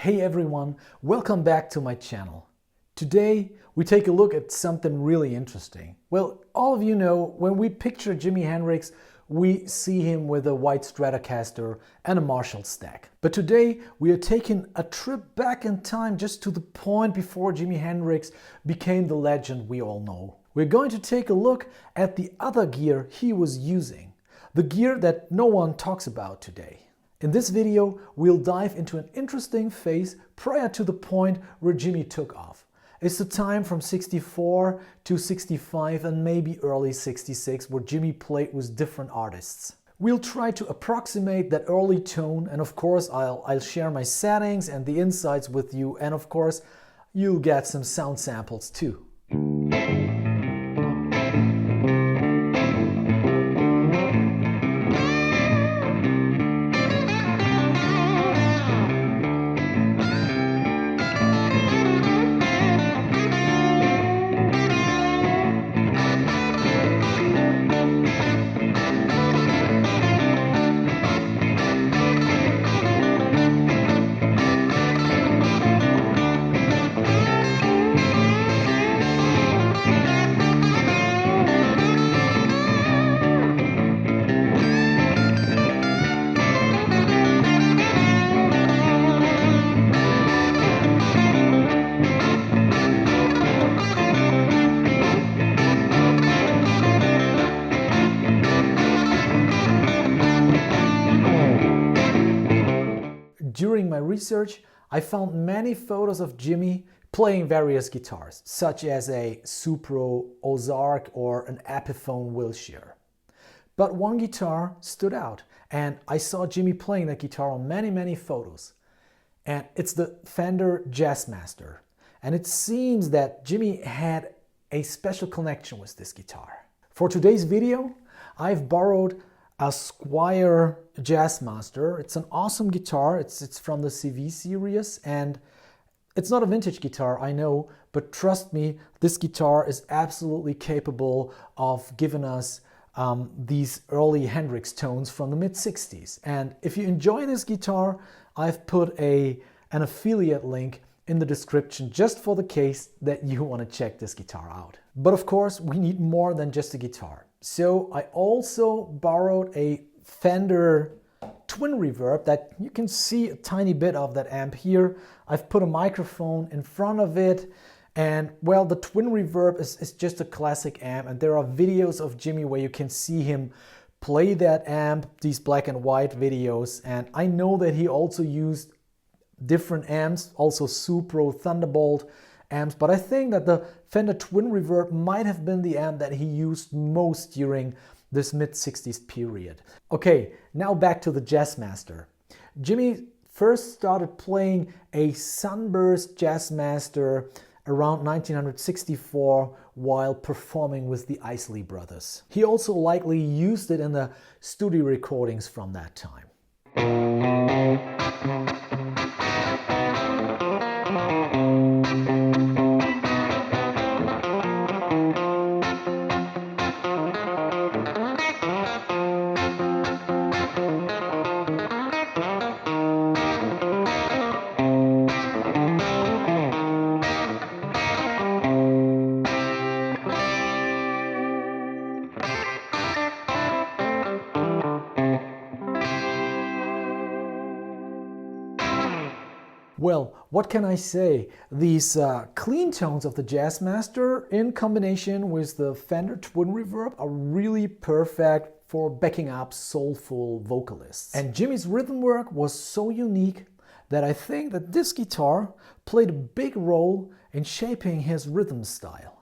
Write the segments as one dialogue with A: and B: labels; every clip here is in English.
A: Hey everyone, welcome back to my channel. Today we take a look at something really interesting. Well, all of you know when we picture Jimi Hendrix, we see him with a white Stratocaster and a Marshall stack. But today we are taking a trip back in time just to the point before Jimi Hendrix became the legend we all know. We're going to take a look at the other gear he was using, the gear that no one talks about today. In this video, we'll dive into an interesting phase prior to the point where Jimi took off. It's the time from 64 to 65 and maybe early 66 where Jimi played with different artists. We'll try to approximate that early tone, and of course I'll share my settings and the insights with you, and of course you'll get some sound samples too. During my research, I found many photos of Jimi playing various guitars, such as a Supro, Ozark, or an Epiphone Wilshire. But one guitar stood out, and I saw Jimi playing that guitar on many photos. And it's the Fender Jazzmaster. And it seems that Jimi had a special connection with this guitar. For today's video, I've borrowed a Squier Jazzmaster. It's an awesome guitar. It's from the CV series, and it's not a vintage guitar, I know, but trust me, this guitar is absolutely capable of giving us these early Hendrix tones from the mid-60s. And if you enjoy this guitar, I've put an affiliate link in the description just for the case that you want to check this guitar out. But of course, we need more than just a guitar. So I also borrowed a Fender twin reverb that you can see a tiny bit of that amp here. I've put a microphone in front of it, and well, the twin reverb is just a classic amp, and there are videos of Jimi where you can see him play that amp, these black and white videos, and I know that he also used different amps, also Supro, Thunderbolt amps, but I think that the Fender Twin Reverb might have been the amp that he used most during this mid-60s period. Okay, now back to the Jazzmaster. Jimi first started playing a Sunburst Jazzmaster around 1964 while performing with the Isley Brothers. He also likely used it in the studio recordings from that time. Well, what can I say? These clean tones of the Jazzmaster in combination with the Fender Twin Reverb are really perfect for backing up soulful vocalists. And Jimi's rhythm work was so unique that I think that this guitar played a big role in shaping his rhythm style.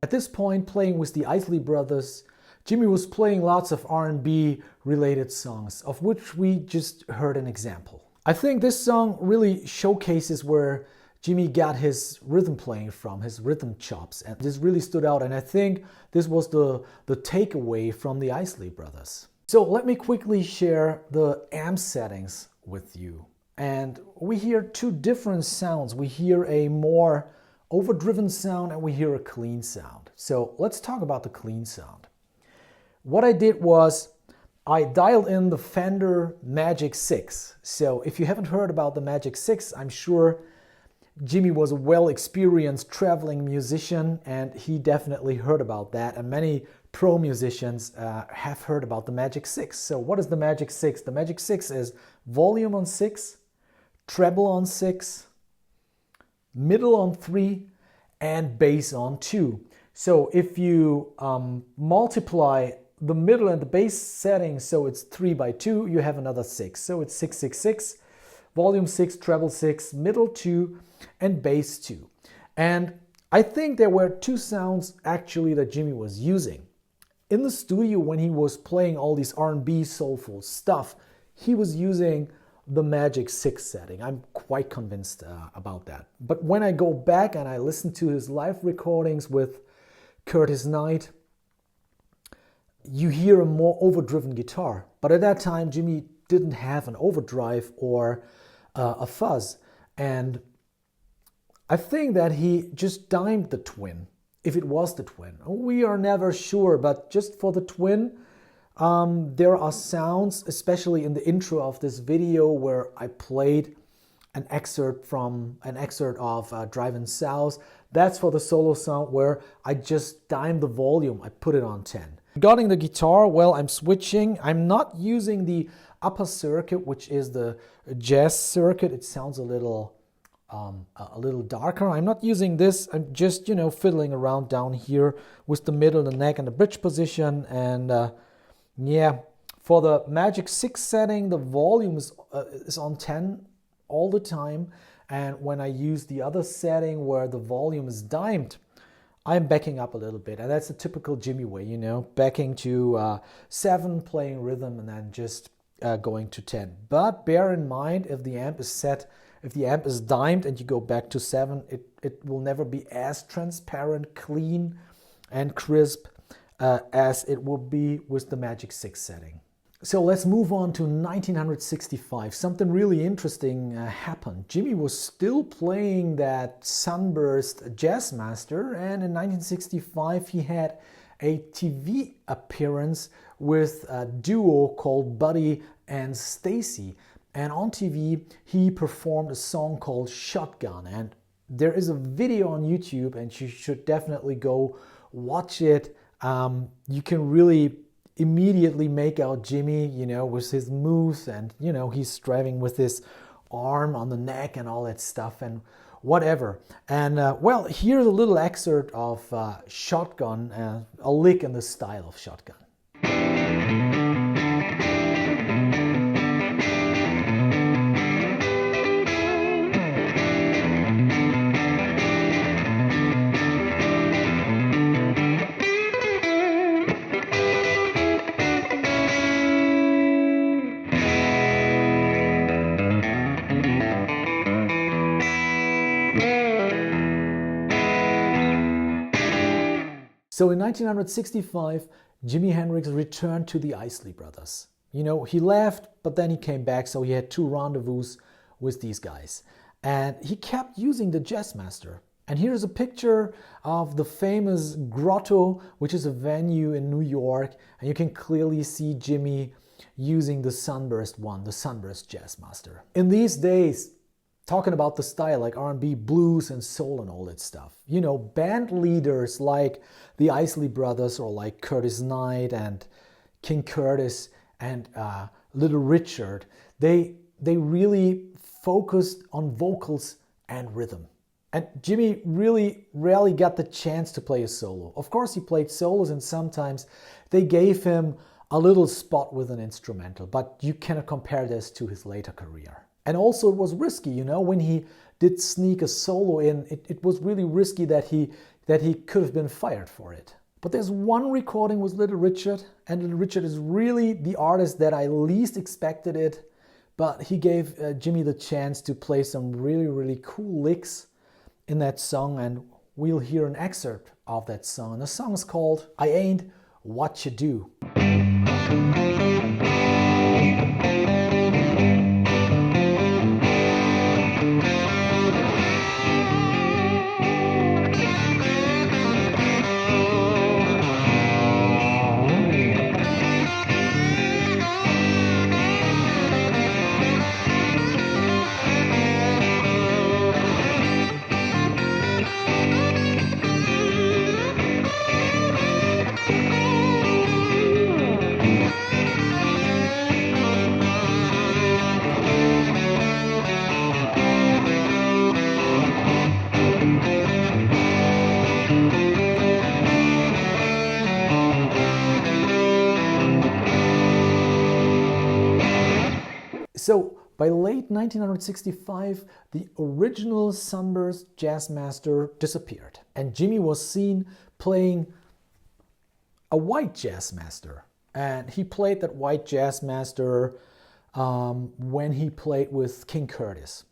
A: At this point, playing with the Isley Brothers, Jimi was playing lots of R&B related songs, of which we just heard an example. I think this song really showcases where Jimi got his rhythm playing from, his rhythm chops, and this really stood out, and I think this was the takeaway from the Isley Brothers. So let me quickly share the amp settings with you. And we hear two different sounds. We hear a more overdriven sound and we hear a clean sound. So let's talk about the clean sound. What I did was I dialed in the Fender Magic 6. So if you haven't heard about the Magic 6, I'm sure Jimi was a well-experienced traveling musician, and he definitely heard about that, and many pro musicians have heard about the Magic 6. So what is the Magic 6? The Magic 6 is volume on 6, treble on 6, middle on 3, and bass on 2. So if you multiply the middle and the bass settings, so it's 3 by 2, you have another 6. So it's 666, volume 6, treble 6, middle 2, and bass 2. And I think there were two sounds actually that Jimi was using. In the studio, when he was playing all these R&B soulful stuff, he was using the Magic 6 setting. I'm quite convinced about that. But when I go back and I listen to his live recordings with Curtis Knight, you hear a more overdriven guitar. But at that time, Jimi didn't have an overdrive or a fuzz. And I think that he just dimed the twin, if it was the twin. We are never sure, but just for the twin, there are sounds, especially in the intro of this video, where I played an excerpt of Driving South. That's for the solo sound where I just dimed the volume. I put it on 10. Regarding the guitar, well, I'm switching. I'm not using the upper circuit, which is the jazz circuit. It sounds a little darker. I'm not using this. I'm just, fiddling around down here with the middle, the neck, and the bridge position. And yeah, for the Magic 6 setting, the volume is on 10 all the time. And when I use the other setting where the volume is dimed, I'm backing up a little bit. And that's a typical Jimi way, backing to 7, playing rhythm, and then just going to 10. But bear in mind, if the amp is dimed and you go back to 7, it will never be as transparent, clean, and crisp as it will be with the Magic 6 setting. So let's move on to 1965. Something really interesting happened. Jimi was still playing that Sunburst Jazzmaster, and in 1965 he had a TV appearance with a duo called Buddy and Stacy. And on TV, he performed a song called Shotgun. And there is a video on YouTube, and you should definitely go watch it. You can really immediately make out Jimi, with his moves, and, he's driving with his arm on the neck and all that stuff and whatever. And, well, here's a little excerpt of Shotgun, a lick in the style of Shotgun. So in 1965, Jimi Hendrix returned to the Isley Brothers. He left, but then he came back, so he had 2 rendezvous with these guys. And he kept using the Jazzmaster. And here's a picture of the famous Grotto, which is a venue in New York. And you can clearly see Jimi using the Sunburst one, the Sunburst Jazzmaster. In these days, talking about the style like R&B, blues, and soul and all that stuff. Band leaders like the Isley Brothers or like Curtis Knight and King Curtis and Little Richard, they really focused on vocals and rhythm. And Jimi really rarely got the chance to play a solo. Of course, he played solos, and sometimes they gave him a little spot with an instrumental, but you cannot compare this to his later career. And also it was risky, when he did sneak a solo in, it was really risky that he could have been fired for it. But there's one recording with Little Richard, and Little Richard is really the artist that I least expected it, but he gave Jimmy the chance to play some really, really cool licks in that song, and we'll hear an excerpt of that song. The song is called I Ain't What You Do. So by late 1965, the original Sunburst Jazzmaster disappeared, and Jimmy was seen playing a white Jazzmaster. And he played that white Jazzmaster when he played with King Curtis.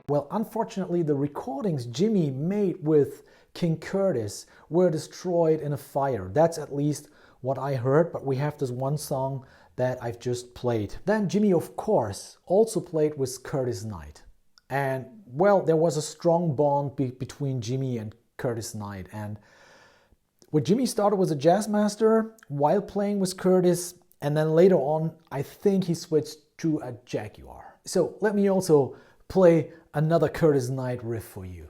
A: Well, unfortunately, the recordings Jimmy made with King Curtis were destroyed in a fire. That's at least what I heard, but we have this one song that I've just played. Then Jimmy, of course, also played with Curtis Knight. And, well, there was a strong bond between Jimmy and Curtis Knight. And when Jimmy started was a Jazzmaster while playing with Curtis, and then later on, I think he switched to a Jaguar. So let me also play another Curtis Knight riff for you.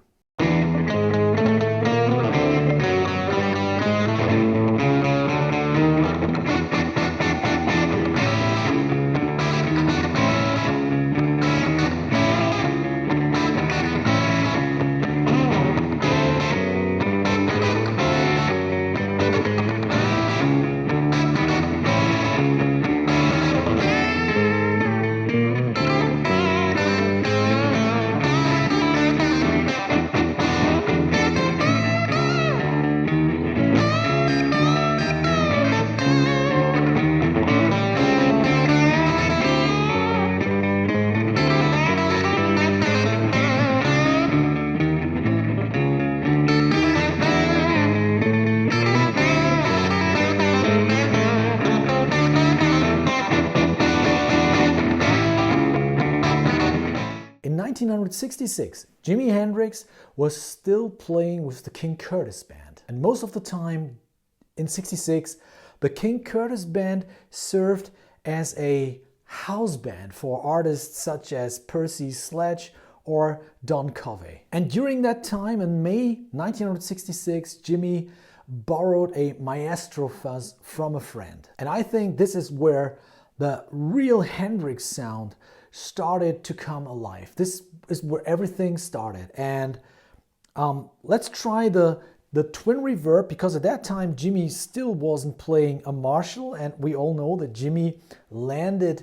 A: In 1966, Jimi Hendrix was still playing with the King Curtis Band. And most of the time in 66, the King Curtis Band served as a house band for artists such as Percy Sledge or Don Covey. And during that time, in May 1966, Jimmy borrowed a Maestro Fuzz from a friend. And I think this is where the real Hendrix sound started to come alive. This is where everything started. And let's try the twin reverb, because at that time Jimmy still wasn't playing a Marshall, and we all know that Jimmy landed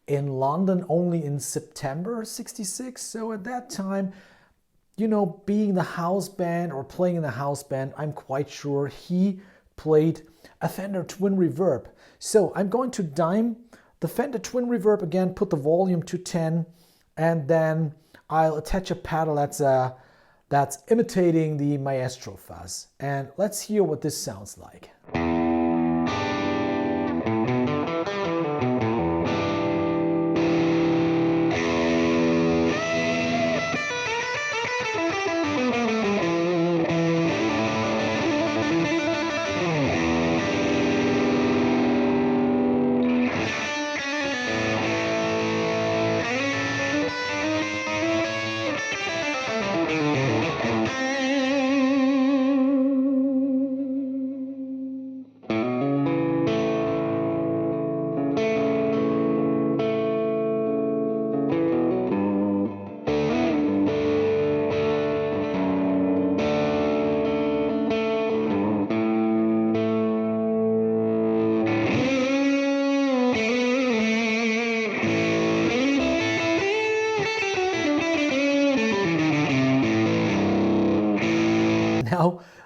A: in London only in September 66. So at that time, you know, being the house band or playing in the house band, I'm quite sure he played a Fender twin reverb. So I'm going to dime the Fender twin reverb again, put the volume to 10, and then I'll attach a pedal that's imitating the Maestro Fuzz. And let's hear what this sounds like.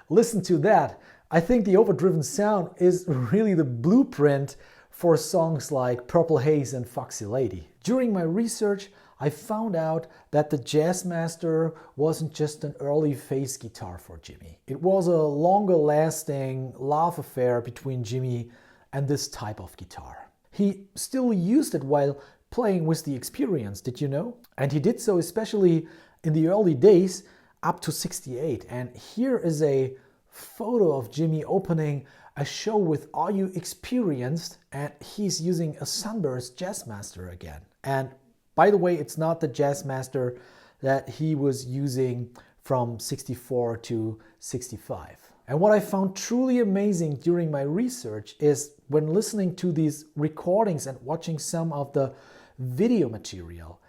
A: listen to that. I think the overdriven sound is really the blueprint for songs like Purple Haze and Foxy Lady. During my research, I found out that the Jazzmaster wasn't just an early phase guitar for Jimi. It was a longer lasting love affair between Jimi and this type of guitar. He still used it while playing with the Experience, did you know? And he did so especially in the early days up to '68. And here is a photo of Jimi opening a show with Are You Experienced? And he's using a Sunburst Jazzmaster again. And by the way, it's not the Jazzmaster that he was using from '64 to '65. And what I found truly amazing during my research is when listening to these recordings and watching some of the video material,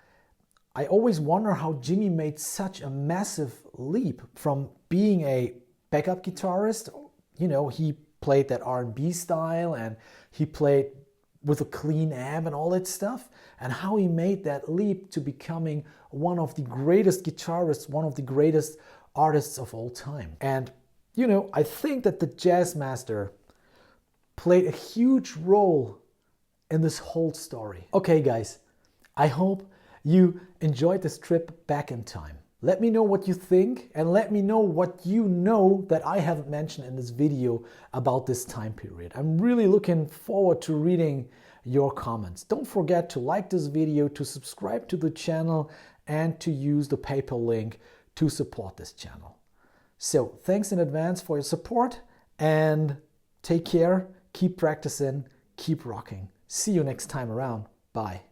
A: I always wonder how Jimi made such a massive leap from being a backup guitarist. You know, he played that R&B style and he played with a clean amp and all that stuff, and how he made that leap to becoming one of the greatest guitarists, one of the greatest artists of all time. And, you know, I think that the Jazzmaster played a huge role in this whole story. Okay, guys, I hope you enjoyed this trip back in time. Let me know what you think and let me know what you know that I haven't mentioned in this video about this time period. I'm really looking forward to reading your comments. Don't forget to like this video, to subscribe to the channel, and to use the PayPal link to support this channel. So thanks in advance for your support and take care, keep practicing, keep rocking. See you next time around. Bye.